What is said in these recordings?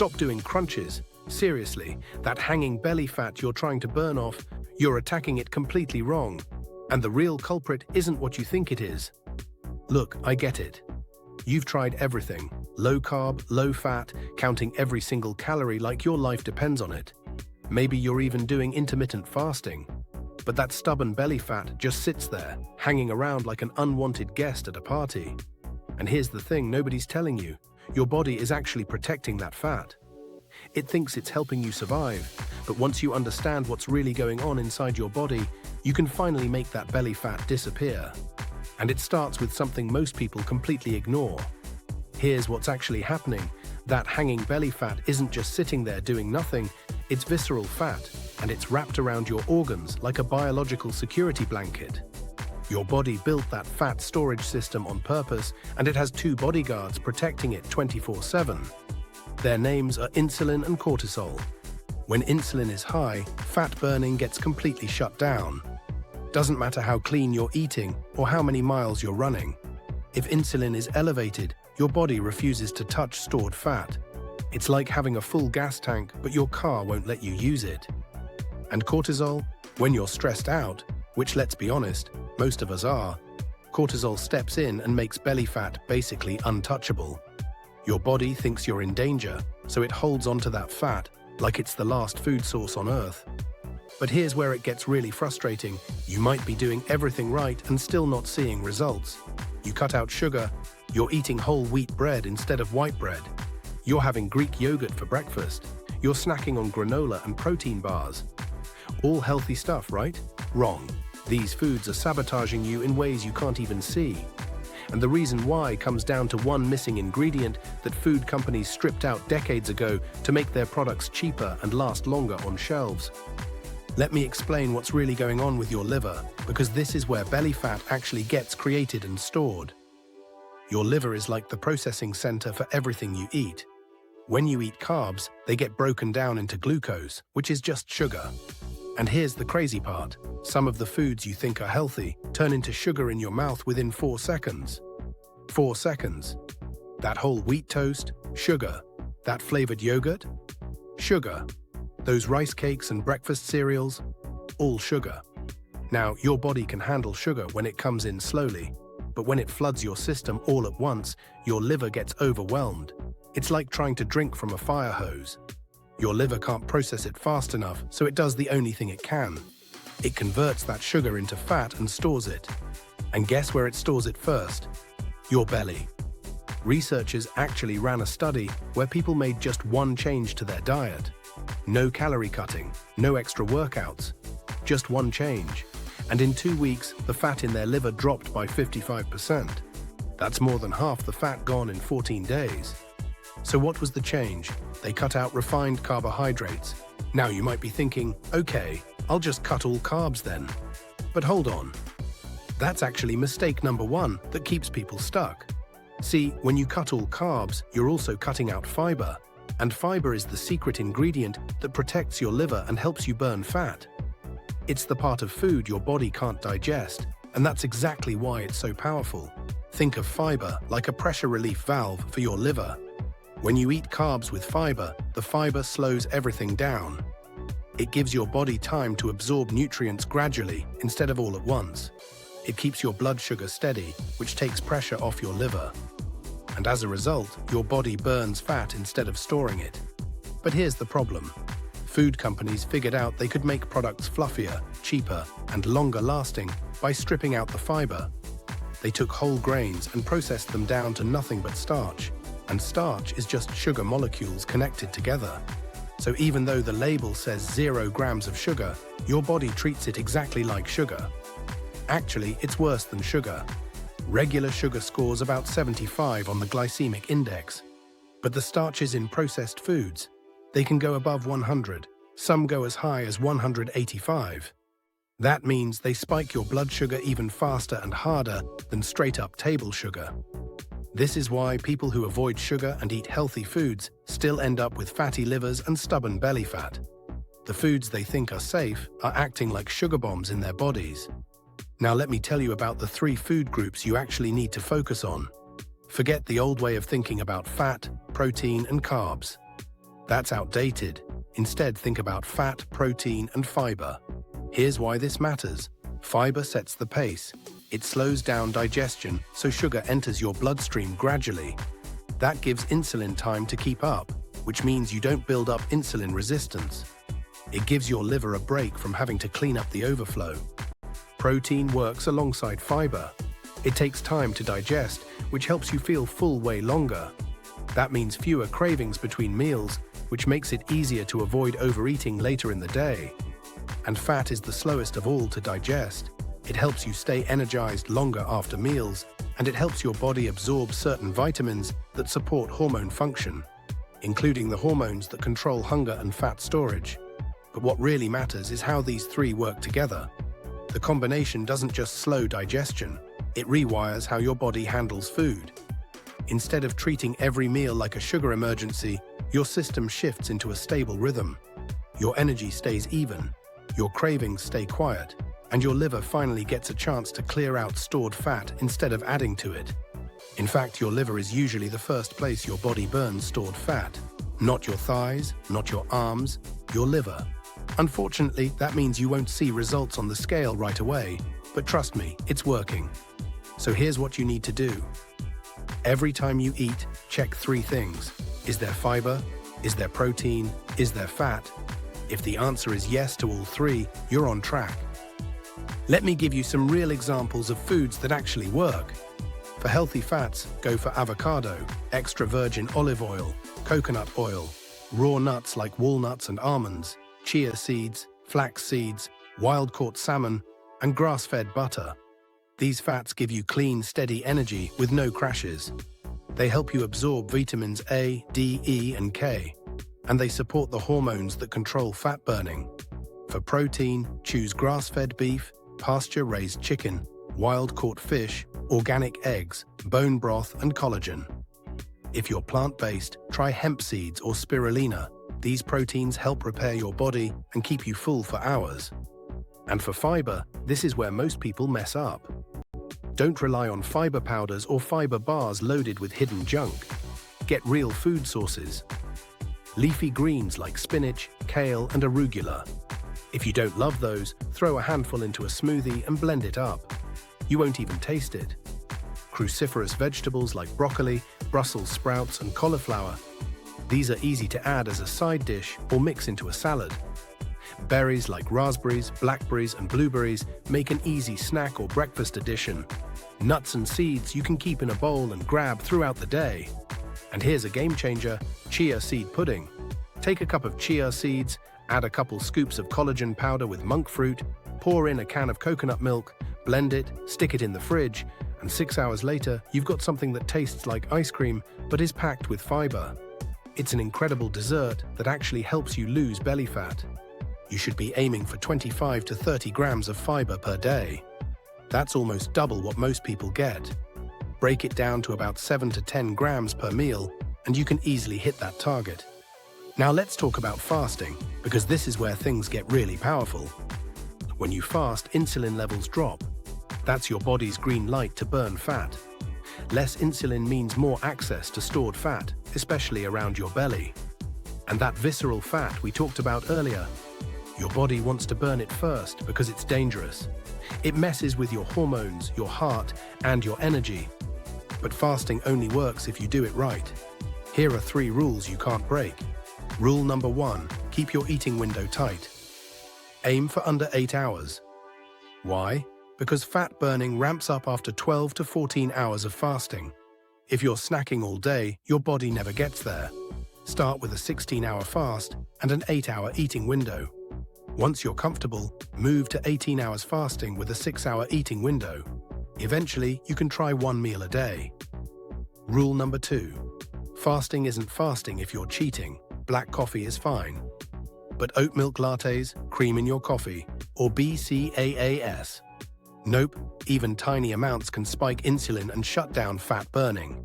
Stop doing crunches. Seriously, that hanging belly fat you're trying to burn off, you're attacking it completely wrong. And the real culprit isn't what you think it is. Look, I get it. You've tried everything. Low carb, low fat, counting every single calorie like your life depends on it. Maybe you're even doing intermittent fasting. But that stubborn belly fat just sits there, hanging around like an unwanted guest at a party. And here's the thing nobody's telling you. Your body is actually protecting that fat. It thinks it's helping you survive, but once you understand what's really going on inside your body, you can finally make that belly fat disappear. And it starts with something most people completely ignore. Here's what's actually happening. That hanging belly fat isn't just sitting there doing nothing, it's visceral fat, and it's wrapped around your organs like a biological security blanket. Your body built that fat storage system on purpose, and it has two bodyguards protecting it 24/7. Their names are insulin and cortisol. When insulin is high, fat burning gets completely shut down. Doesn't matter how clean you're eating or how many miles you're running. If insulin is elevated, your body refuses to touch stored fat. It's like having a full gas tank, but your car won't let you use it. And cortisol? When you're stressed out, which let's be honest, most of us are, cortisol steps in and makes belly fat basically untouchable. Your body thinks you're in danger, so it holds onto that fat like it's the last food source on Earth. But here's where it gets really frustrating. You might be doing everything right and still not seeing results. You cut out sugar, you're eating whole wheat bread instead of white bread. You're having Greek yogurt for breakfast. You're snacking on granola and protein bars. All healthy stuff, right? Wrong. These foods are sabotaging you in ways you can't even see. And the reason why comes down to one missing ingredient that food companies stripped out decades ago to make their products cheaper and last longer on shelves. Let me explain what's really going on with your liver, because this is where belly fat actually gets created and stored. Your liver is like the processing center for everything you eat. When you eat carbs, they get broken down into glucose, which is just sugar. And here's the crazy part. Some of the foods you think are healthy turn into sugar in your mouth within 4 seconds. 4 seconds. That whole wheat toast, sugar. That flavored yogurt, sugar. Those rice cakes and breakfast cereals, all sugar. Now, your body can handle sugar when it comes in slowly, but when it floods your system all at once, your liver gets overwhelmed. It's like trying to drink from a fire hose. Your liver can't process it fast enough, so it does the only thing it can. It converts that sugar into fat and stores it. And guess where it stores it first? Your belly. Researchers actually ran a study where people made just one change to their diet. No calorie cutting, no extra workouts, just one change. And in 2 weeks, the fat in their liver dropped by 55%. That's more than half the fat gone in 14 days. So what was the change? They cut out refined carbohydrates. Now you might be thinking, okay, I'll just cut all carbs then. But hold on. That's actually mistake number one that keeps people stuck. See, when you cut all carbs, you're also cutting out fiber. And fiber is the secret ingredient that protects your liver and helps you burn fat. It's the part of food your body can't digest, and that's exactly why it's so powerful. Think of fiber like a pressure relief valve for your liver. When you eat carbs with fiber, the fiber slows everything down. It gives your body time to absorb nutrients gradually instead of all at once. It keeps your blood sugar steady, which takes pressure off your liver. And as a result, your body burns fat instead of storing it. But here's the problem. Food companies figured out they could make products fluffier, cheaper, and longer lasting by stripping out the fiber. They took whole grains and processed them down to nothing but starch. And starch is just sugar molecules connected together. So even though the label says 0 grams of sugar, your body treats it exactly like sugar. Actually, it's worse than sugar. Regular sugar scores about 75 on the glycemic index. But the starches in processed foods, they can go above 100. Some go as high as 185. That means they spike your blood sugar even faster and harder than straight-up table sugar. This is why people who avoid sugar and eat healthy foods still end up with fatty livers and stubborn belly fat. The foods they think are safe are acting like sugar bombs in their bodies. Now let me tell you about the 3 food groups you actually need to focus on. Forget the old way of thinking about fat, protein, and carbs. That's outdated. Instead, think about fat, protein, and fiber. Here's why this matters. Fiber sets the pace. It slows down digestion, so sugar enters your bloodstream gradually. That gives insulin time to keep up, which means you don't build up insulin resistance. It gives your liver a break from having to clean up the overflow. Protein works alongside fiber. It takes time to digest, which helps you feel full way longer. That means fewer cravings between meals, which makes it easier to avoid overeating later in the day. And fat is the slowest of all to digest. It helps you stay energized longer after meals, and it helps your body absorb certain vitamins that support hormone function, including the hormones that control hunger and fat storage. But what really matters is how these three work together. The combination doesn't just slow digestion, it rewires how your body handles food. Instead of treating every meal like a sugar emergency, your system shifts into a stable rhythm. Your energy stays even, your cravings stay quiet, and your liver finally gets a chance to clear out stored fat instead of adding to it. In fact, your liver is usually the first place your body burns stored fat. Not your thighs, not your arms, your liver. Unfortunately, that means you won't see results on the scale right away, but trust me, it's working. So here's what you need to do. Every time you eat, check three things. Is there fiber? Is there protein? Is there fat? If the answer is yes to all three, you're on track. Let me give you some real examples of foods that actually work. For healthy fats, go for avocado, extra virgin olive oil, coconut oil, raw nuts like walnuts and almonds, chia seeds, flax seeds, wild-caught salmon, and grass-fed butter. These fats give you clean, steady energy with no crashes. They help you absorb vitamins A, D, E, and K, and they support the hormones that control fat burning. For protein, choose grass-fed beef, pasture-raised chicken, wild-caught fish, organic eggs, bone broth, and collagen. If you're plant-based, try hemp seeds or spirulina. These proteins help repair your body and keep you full for hours. And for fiber, this is where most people mess up. Don't rely on fiber powders or fiber bars loaded with hidden junk. Get real food sources. Leafy greens like spinach, kale, and arugula. If you don't love those, throw a handful into a smoothie and blend it up. You won't even taste it. Cruciferous vegetables like broccoli, Brussels sprouts, and cauliflower. These are easy to add as a side dish or mix into a salad. Berries like raspberries, blackberries, and blueberries make an easy snack or breakfast addition. Nuts and seeds you can keep in a bowl and grab throughout the day. And here's a game changer, chia seed pudding. Take a cup of chia seeds, add a couple scoops of collagen powder with monk fruit, pour in a can of coconut milk, blend it, stick it in the fridge, and 6 hours later, you've got something that tastes like ice cream but is packed with fiber. It's an incredible dessert that actually helps you lose belly fat. You should be aiming for 25 to 30 grams of fiber per day. That's almost double what most people get. Break it down to about 7 to 10 grams per meal, and you can easily hit that target. Now let's talk about fasting, because this is where things get really powerful. When you fast, insulin levels drop. That's your body's green light to burn fat. Less insulin means more access to stored fat, especially around your belly. And that visceral fat we talked about earlier, your body wants to burn it first because it's dangerous. It messes with your hormones, your heart, and your energy. But fasting only works if you do it right. Here are 3 rules you can't break. Rule number 1, keep your eating window tight. Aim for under 8 hours. Why? Because fat burning ramps up after 12 to 14 hours of fasting. If you're snacking all day, your body never gets there. Start with a 16-hour fast and an 8-hour eating window. Once you're comfortable, move to 18 hours fasting with a 6-hour eating window. Eventually, you can try 1 meal a day. Rule number 2. Fasting isn't fasting if you're cheating. Black coffee is fine. But oat milk lattes, cream in your coffee, or BCAAs? Nope, even tiny amounts can spike insulin and shut down fat burning.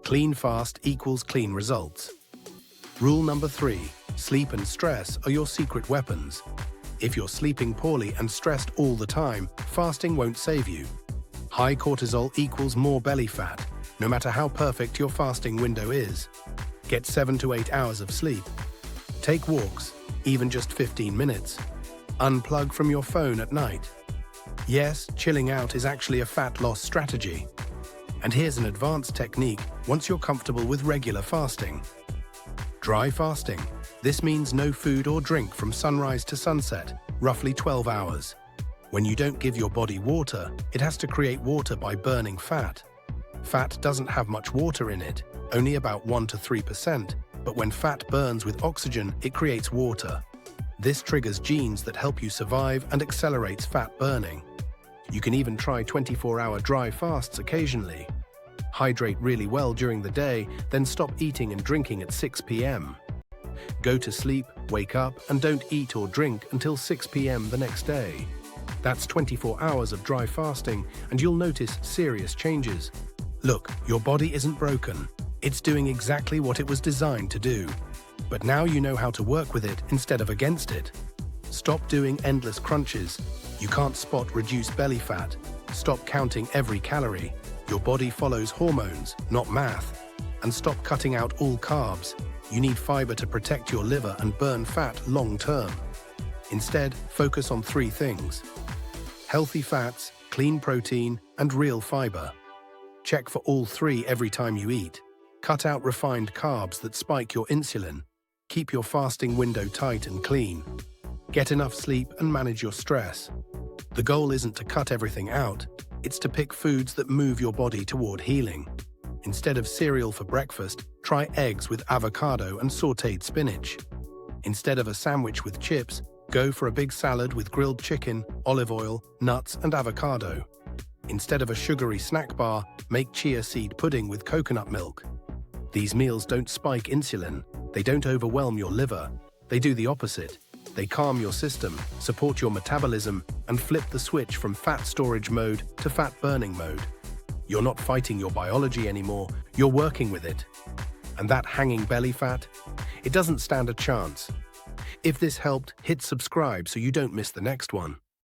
Clean fast equals clean results. Rule number 3. Sleep and stress are your secret weapons. If you're sleeping poorly and stressed all the time, fasting won't save you. High cortisol equals more belly fat, no matter how perfect your fasting window is. Get 7 to 8 hours of sleep, Take walks, even just 15 minutes. Unplug from your phone at night. Yes, chilling out is actually a fat loss strategy. And here's an advanced technique once you're comfortable with regular fasting. Dry fasting. This means no food or drink from sunrise to sunset, roughly 12 hours. When you don't give your body water, it has to create water by burning fat. Fat doesn't have much water in it, only about 1 to 3%, but when fat burns with oxygen, it creates water. This triggers genes that help you survive and accelerates fat burning. You can even try 24-hour dry fasts occasionally. Hydrate really well during the day, then stop eating and drinking at 6 p.m. Go to sleep, wake up, and don't eat or drink until 6 p.m. the next day. That's 24 hours of dry fasting, and you'll notice serious changes. Look, your body isn't broken. It's doing exactly what it was designed to do. But now you know how to work with it instead of against it. Stop doing endless crunches. You can't spot reduced belly fat. Stop counting every calorie. Your body follows hormones, not math. And stop cutting out all carbs. You need fiber to protect your liver and burn fat long term. Instead, focus on 3 things: healthy fats, clean protein, and real fiber. Check for all 3 every time you eat. Cut out refined carbs that spike your insulin. Keep your fasting window tight and clean. Get enough sleep and manage your stress. The goal isn't to cut everything out, it's to pick foods that move your body toward healing. Instead of cereal for breakfast, try eggs with avocado and sautéed spinach. Instead of a sandwich with chips, go for a big salad with grilled chicken, olive oil, nuts, and avocado. Instead of a sugary snack bar, make chia seed pudding with coconut milk. These meals don't spike insulin, they don't overwhelm your liver. They do the opposite. They calm your system, support your metabolism, and flip the switch from fat storage mode to fat burning mode. You're not fighting your biology anymore, you're working with it. And that hanging belly fat? It doesn't stand a chance. If this helped, hit subscribe so you don't miss the next one.